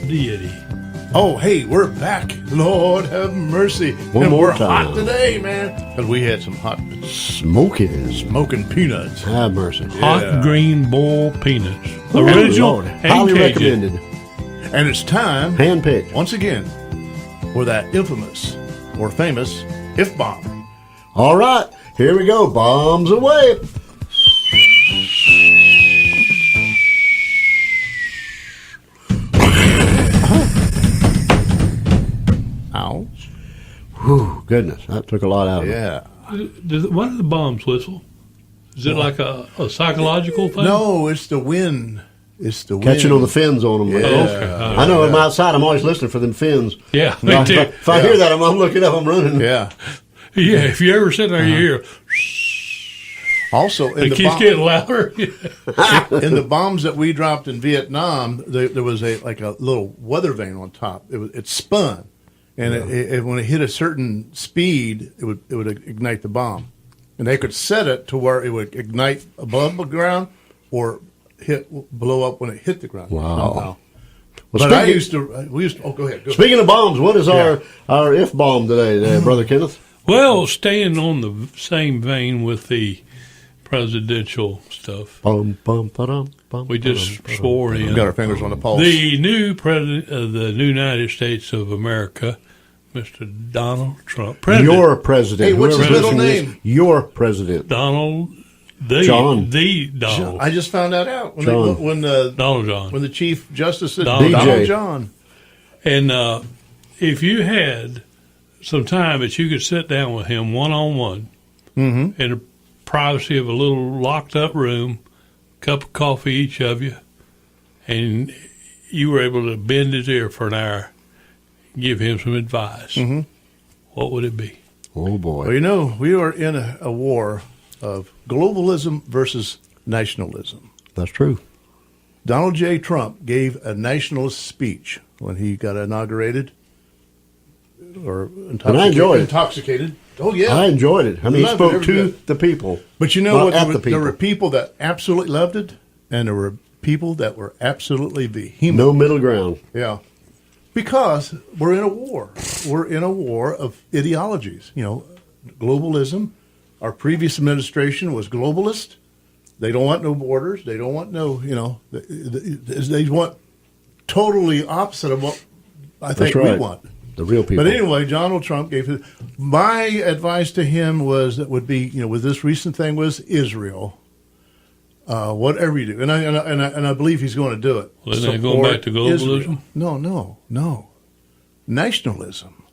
deity. Oh, hey, we're back. Lord have mercy. One and more we're time. hot today, man. Because we had some hot Smoking peanuts. Have mercy. Hot green boiled peanuts. Ooh, Original Lord. and Highly Cajun. recommended. And it's time, Handpicked. once again, for that infamous or famous F-bomb. All right, here we go. Bombs away. Ow. Whew, goodness, that took a lot out of it. Yeah. Why do the bombs whistle? Is it like a psychological thing? No, it's the wind. It's the wind. Catching on the fins on them. Yeah. Okay. I know I'm outside. I'm always listening for them fins. Yeah, me If too. if I hear that, I'm looking up. I'm running. Yeah. Yeah, if you ever sit there, you hear Also, in the the, keeps getting louder. in the bombs that we dropped in Vietnam, there was a little weather vane on top. It spun, and when it hit a certain speed, it would ignite the bomb, and they could set it to where it would ignite above the ground or blow up when it hit the ground. Wow. Somehow. Well, But we used to. Oh, go ahead. Speaking of bombs, what is our F-bomb today, Brother Kenneth? Well, staying on the same vein with the presidential stuff, Bum, bum, ba-dum, bum, we just ba-dum, swore We in got our fingers on the pulse. the new president of the United States of America, Mr. Donald Trump. President Your president. Hey, what's his Whoever's middle listening to name? this, your president. Donald, the Donald, I just found that out John. when Donald John. the Chief Justice said Donald Donald John. John. And if you had some time that you could sit down with him one-on-one in the privacy of a little locked-up room, cup of coffee each of you, and you were able to bend his ear for an hour, give him some advice, what would it be? Oh, boy. Well, you know, we are in a war of globalism versus nationalism. That's true. Donald J. Trump gave a nationalist speech when he got inaugurated or And I enjoyed it. intoxicated. Oh, yeah. I enjoyed it. I mean, he Loved it spoke every to bit. the people. But you know Not what? at the There were people. people that absolutely loved it, and there were people that were absolutely vehement. No middle ground. Yeah. Because we're in a war. We're in a war of ideologies. You know, globalism. Our previous administration was globalist. They don't want no borders. They don't want no, they want totally opposite of what I think That's right. we want. The real people. But anyway, Donald Trump gave my advice to him would be, with this recent thing was Israel. Whatever you do, and I believe he's going to do it. Well, isn't that going back to globalism? Israel. No. Nationalism.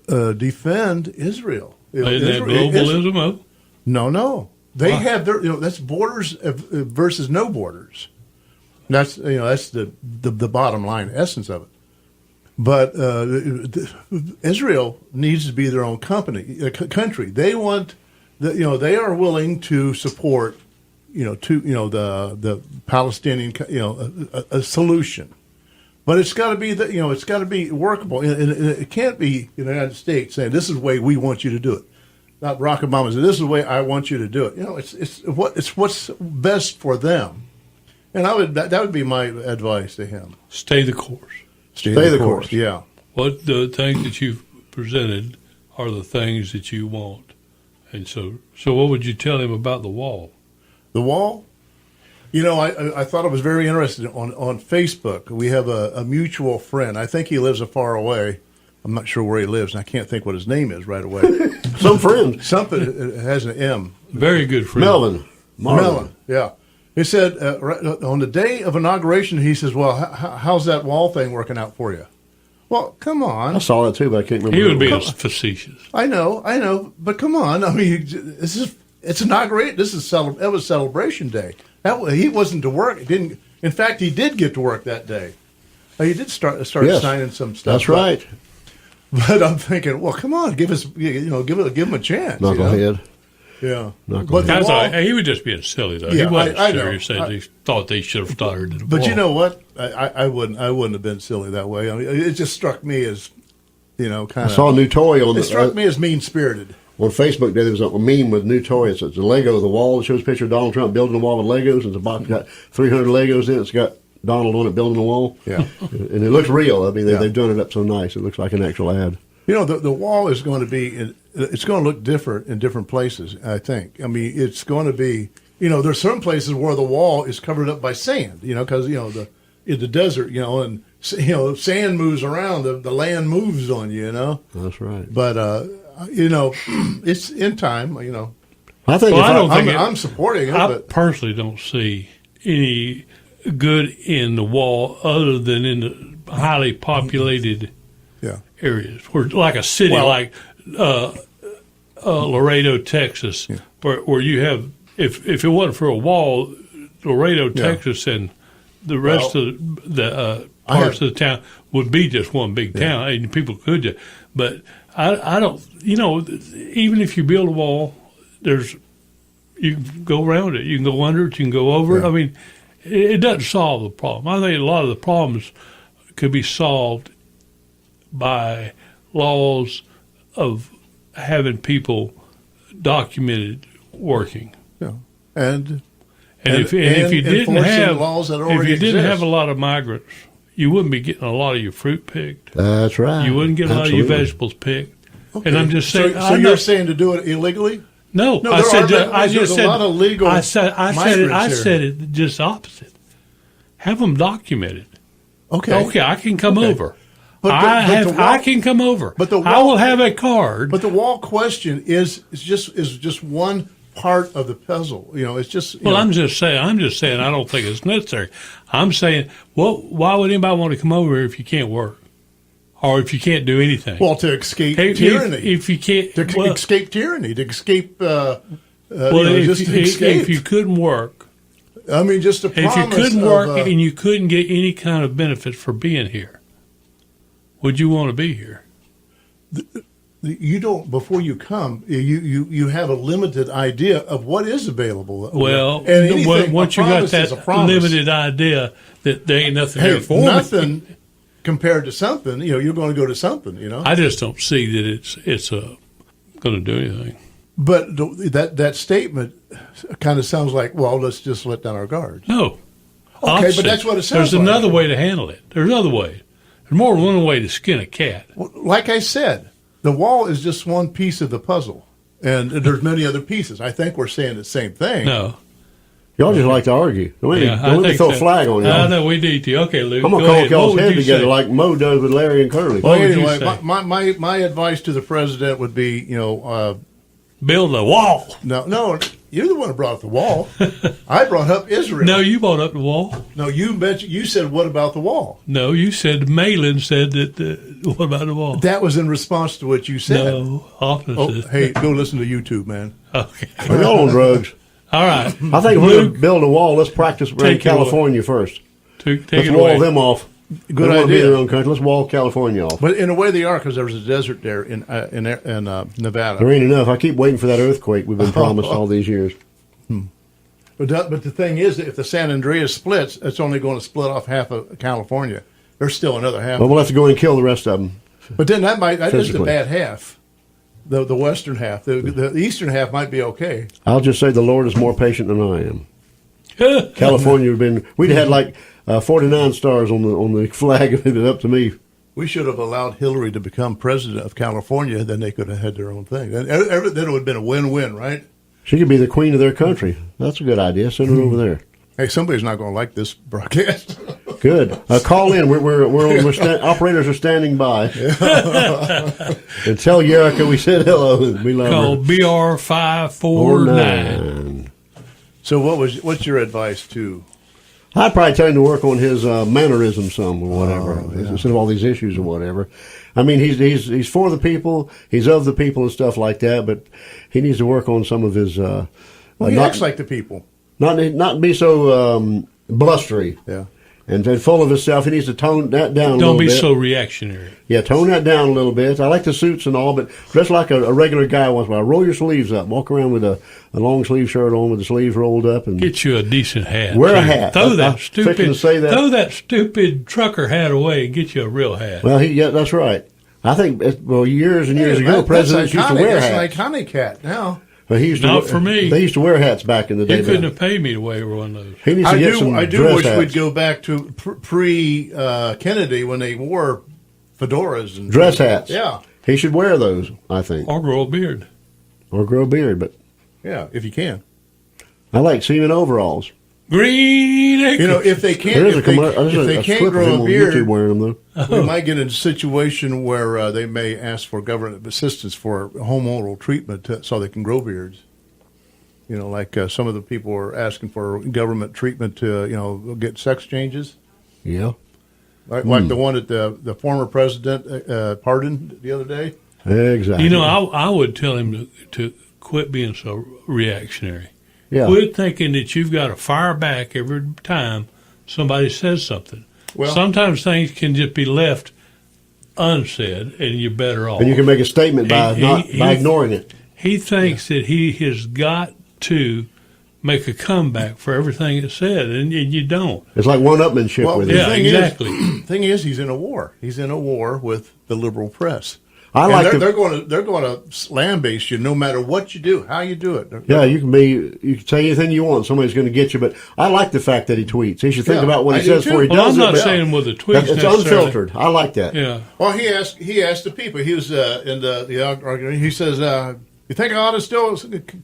Defend Israel. Isn't that globalism? No. They have their, that's borders versus no borders. That's the bottom line essence of it. But Israel needs to be their own country. They want, they are willing to support, the Palestinian, a solution. But it's got to be it's got to be workable, and it can't be the United States saying this is the way we want you to do it. Not Barack Obama saying this is the way I want you to do it. It's what's best for them, and that would be my advice to him. Stay the course. Stay the course. Yeah. What the things that you've presented are the things that you want, and so what would you tell him about the wall? The wall. I thought it was very interesting. On Facebook, we have a mutual friend. I think he lives far away. I'm not sure where he lives, and I can't think what his name is right away. Some friend. Something it has an M. Very good friend. Melvin. Yeah. He said on the day of inauguration, he says, "Well, how's that wall thing working out for you?" Well, come on. I saw that too, but I can't remember. He would be facetious. I know, but come on. I mean, it's inaugurated. It was celebration day. He wasn't to work. In fact, he did get to work that day. He did start signing some stuff. That's right. But I'm thinking, well, come on, give him a chance. Knucklehead. Yeah. But That's all right. He was just being silly, though. Yeah, he wasn't I know. serious. He thought they should have started it. But you know what? I wouldn't have been silly that way. I mean, it just struck me as, kind of. I saw a new toy on It struck me as mean spirited. On Facebook, there was a meme with a new toy. It's a Lego, the wall. It shows a picture of Donald Trump building a wall with Legos. It's a box got 300 Legos in it. It's got Donald on it building the wall. Yeah. And it looks real. I mean, Yeah. they've done it up so nice. It looks like an actual ad. You know, the wall is going to be, it's going to look different in different places, I think. I mean, it's going to be, you know, there's certain places where the wall is covered up by sand, you know, because, you know, in the desert, you know, and, you know, sand moves around, the land moves on you, you know. That's right. But, you know, it's in time, you know. I think Well, I'm supporting it, I but personally don't see any good in the wall other than in the highly populated yeah. areas, where like a city Well- like Laredo, Texas, Yeah. where you have if it wasn't for a wall, Laredo, Yeah. Texas, and the rest Well, of the I parts have- of the town would be just one big town, and people could just. But I don't, you know, even if you build a wall, you can go around it, you can go under it, you can go over it. Yeah. I mean, it doesn't solve the problem. I think a lot of the problems could be solved by laws of having people documented working. yeah. And And if you didn't enforcing have laws that if already you didn't exist. have a lot of migrants, you wouldn't be getting a lot of your fruit picked. That's right. You wouldn't get a lot of your Absolutely. vegetables picked. Okay. And I'm just saying. So I'm you're not- saying to do it illegally? no, No, I said there's just a lot of legal I said migrants here. it just opposite. Have them documented. Okay. Okay, I can come Okay. over. But the I wall- can come over. but the I wall- will have a card. But the wall question is just one part of the puzzle. You know, it's just. Well, I'm just saying. I don't think it's necessary. I'm saying, well, why would anybody want to come over here if you can't work, or if you can't do anything? well, to escape if, tyranny. if you can't, to well, escape tyranny. To escape. well, You know, just to escape. if you couldn't work, I mean, just the if you promise couldn't of, work and you couldn't get any kind of benefits for being here, would you want to be here? you don't before you come. You have a limited idea of what is available. Well, and anything, once a you got promise that is a promise. limited idea that there ain't nothing Hey, there for me, nothing compared to something. You know, you're going to go to something. You know. I just don't see that it's going to do anything. But that statement kind of sounds like, well, let's just let down our guard. No. Okay, Opposite. but that's what it sounds There's like. another way to handle it. There's another way. There's more than one way to skin a cat. Well, like I said, the wall is just one piece of the puzzle, and there's many other pieces. I think we're saying the same thing. No. Y'all just like to argue. Don't let me throw a flag on y'all. I know we need to. Okay, Luke. I'm going go to call ahead. y'all's What would head you together say? like Mo does with Larry and Curly. Well, What would you anyway, say? my advice to the president would be, you know, Build a wall. no, you're the one who brought up the wall. I brought up Israel. No, you brought up the wall. No, you said, what about the wall? No, you said Malin said that. What about the wall? That was in response to what you said. No, opposite. Oh, hey, go listen to YouTube, man. Okay. Are y'all on drugs? All right. I think if we're going Luke, to build a wall, let's practice around Take it away. California first. take Let's it wall away. them off. Good They want to be idea. their own country. Let's wall California off. But in a way, they are, because there was a desert there in Nevada. There ain't enough. I keep waiting for that earthquake we've been promised all these years. But the thing is, that if the San Andreas splits, it's only going to split off half of California. There's still another half. But we'll have to go and kill the rest of them. But then that is the Physically. bad half. The western half. The eastern half might be okay. I'll just say the Lord is more patient than I am. California would have been. We'd had like 49 stars on the flag if it was up to me. We should have allowed Hillary to become president of California. Then they could have had their own thing. Then it would have been a win-win, right? She could be the queen of their country. That's a good idea. Send her over there. Hey, somebody's not going to like this broadcast. Good. Call in. Operators are standing by. And tell Yerica we said hello. We love Call her. BR549. So what's your advice to? I'd probably tell him to work on his mannerism some or whatever, instead of all these issues or whatever. I mean, he's for the people, he's of the people and stuff like that, but he needs to work on some of his. Well, he acts like the people. Not be so blustery. Yeah. And full of himself. He needs to tone that down a little Don't bit. be so reactionary. Yeah, tone that down a little bit. I like the suits and all, but dress like a regular guy once in a while. Roll your sleeves up. Walk around with a long sleeve shirt on with the sleeves rolled up. And Get you a decent hat. Wear a too. hat. Throw I'm that fixing stupid. to say that. Throw that stupid trucker hat away and get you a real hat. Well, yeah, that's right. I think, years and years ago, That's presidents used to wear That's hats. an iconic hat now. But he used Not to, for me. They used to wear hats back in the day. He couldn't have paid me to wear one of those. He needs to get some I do dress wish hats. we'd go back to pre-Kennedy when they wore fedoras and Dress hats. Yeah, He should wear those, I think. Or grow a beard. Or grow a beard, but yeah, if you can. I like seeing overalls. Green Acres. You know, if they can't, There's if a, they can't clip of him grow a on beard, YouTube wearing them, though. we might get in a situation where they may ask for government assistance for hormonal treatment so they can grow beards. You know, like some of the people are asking for government treatment to, get sex changes. Yeah. Like the one that the former president pardoned the other day. Exactly. You know, I would tell him to quit being so reactionary. Yeah. Quit thinking that you've got to fire back every time somebody says something. Well, sometimes things can just be left unsaid, and you're better off. And you can make a statement by by ignoring it. He thinks that he has got to make a comeback for everything that's said, and you don't. It's like one-upmanship well, with the it. Yeah, thing exactly. Thing is, he's in a war. He's in a war with the liberal press. I And like they're going to lambaste you no matter what you do, how you do it. Yeah, you can say anything you want. Somebody's going to get you. But I like the fact that he tweets. He should think Yeah, about what I he do says too. before he Well, does I'm not it. but saying with the tweets it's necessarily. unfiltered. I like that. Yeah. Well, he asked the people. He was in the argument. He says, "You think I ought to still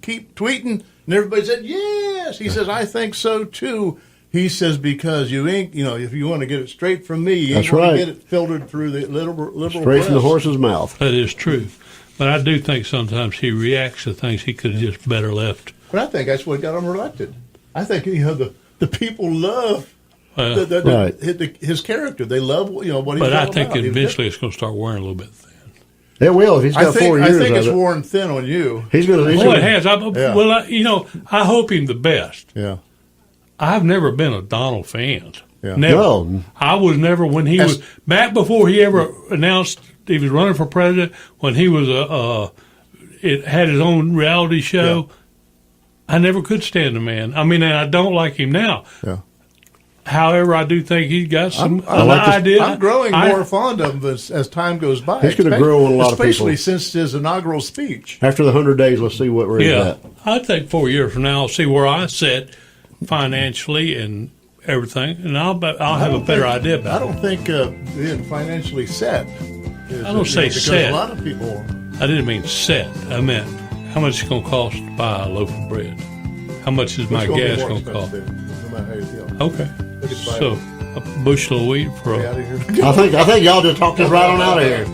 keep tweeting?" And everybody said, "Yes." He says, "I think so too." He says, "Because you ain't, if you want to get it straight from me, you ain't That's going right. to get it filtered through the liberal Straight press." from the horse's mouth. That is true. But I do think sometimes he reacts to things he could have just better left. But I think that's what got him elected. I think the people love Right. his character. They love what he's But I all think about. eventually it's going to start wearing a little bit thin. It will if he's got 4 years I think it's of it. worn thin on you. He's going to. Oh, it has. Yeah. Well, I hope him the best. Yeah. I've never been a Donald fan. Yeah. Never. No. I was never when he was back before he ever announced he was running for president. When he was it had his own reality show. Yeah. I never could stand the man. I mean, and I don't like him now. Yeah. However, I do think he's got some like idea. I'm growing more fond of him as time goes by. He's gonna grow on a lot of people. Especially since his inaugural speech. After the 100 days, let's see where he's Yeah, at. I think 4 years from now, I'll see where I sit financially and everything, and I'll have a better idea about I don't think being financially set. I don't say because set. a lot of people. it. I didn't mean set. I meant how much it's going to cost to buy a loaf of bread. How much is my it's gonna be gas more going to cost? expensive, no matter how you feel. Okay, Look at the so Bible. a bushel of wheat for Get a out of here. I think y'all just talked us right on out of here.